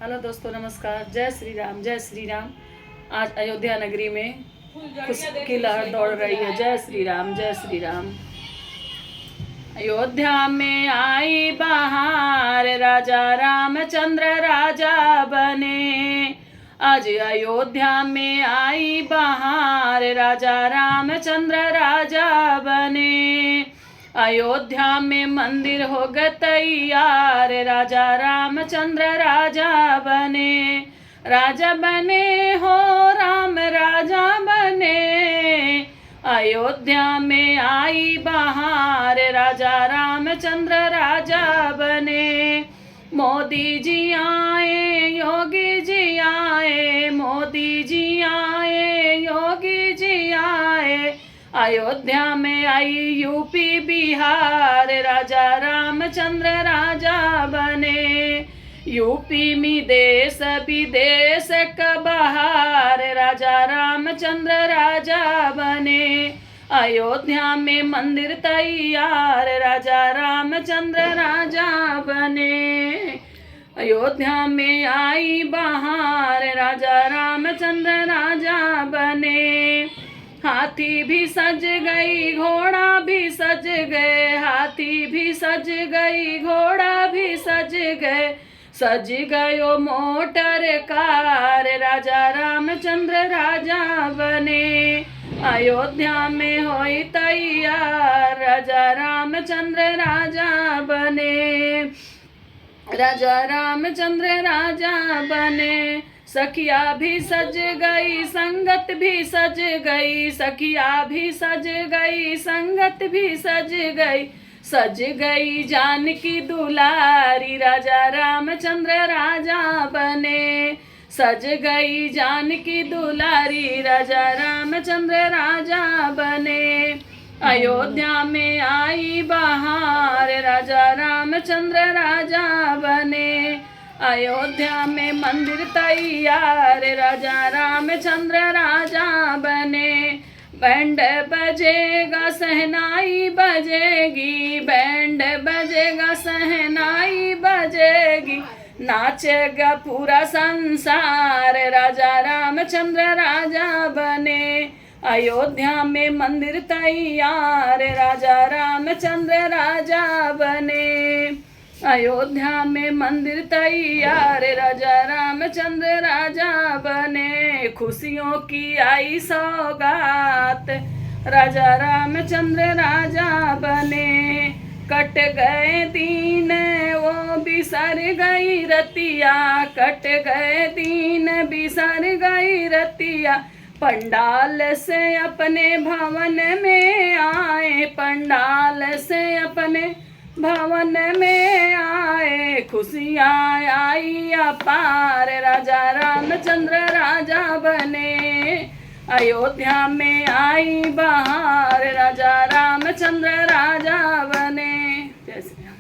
Hello दोस्तों, नमस्कार। जय श्री राम, जय श्री राम। आज अयोध्या नगरी में खुशी की लहर दौड़ रही है। जय श्री राम, जय श्री राम। अयोध्या में आई बहार, राजा रामचंद्र राजा बने। आज अयोध्या में आई बहार, राजा रामचंद्र राजा बने। अयोध्या में मंदिर हो गए तैयार, राजा रामचंद्र राजा बने। राजा बने हो राम राजा बने। अयोध्या में आई बहार, राजा रामचंद्र राजा बने। मोदी जी आए, योगी जी आए, मोदी जी आए, योगी जी आए। अयोध्या में आई यूपी बिहार, राजा रामचंद्र राजा बने। यूपी में देश विदेश का बहार, राजा रामचंद्र राजा बने। अयोध्या में मंदिर तैयार, राजा रामचंद्र राजा बने। अयोध्या में आई बहार, राजा रामचंद्र राजा बने। हाथी भी सज गई, घोड़ा भी सज गए, हाथी भी सज गई, घोड़ा भी सज गए। सज गयो मोटर कार, राजा रामचंद्र राजा बने। अयोध्या में होई तैयार, राजा रामचंद्र राजा बने। राजा रामचंद्र राजा बने। सखिया भी सज गई, संगत भी सज गई, सखिया भी सज गई, संगत भी सज गई। सज गई जानकी दुलारी, राजा रामचंद्र राजा बने। सज गई जानकी दुलारी, राजा रामचंद्र राजा बने। अयोध्या में आई बहार, राजा रामचंद्र राजा बने। अयोध्या में मंदिर तैयार, राजा रामचंद्र राजा बने। बैंड बजेगा सहनाई बजेगी, बैंड बजेगा सहनाई बजेगी। नाचेगा पूरा संसार, राजा रामचंद्र राजा बने। अयोध्या में मंदिर तैयार, राजा रामचंद्र राजा बने। अयोध्या में मंदिर तैयार, राजा रामचंद्र राजा बने। खुशियों की आई सौगात, राजा रामचंद्र राजा बने। कट गए दिन वो बिसर गई रतिया, कट गए दिन बिसर गई रतिया। पंडाल से अपने भवन में आए, पंडाल से अपने भवन में आए। खुशियाँ आई अपार, राजा रामचंद्र राजा बने। अयोध्या में आई बहार, राजा रामचंद्र राजा बने।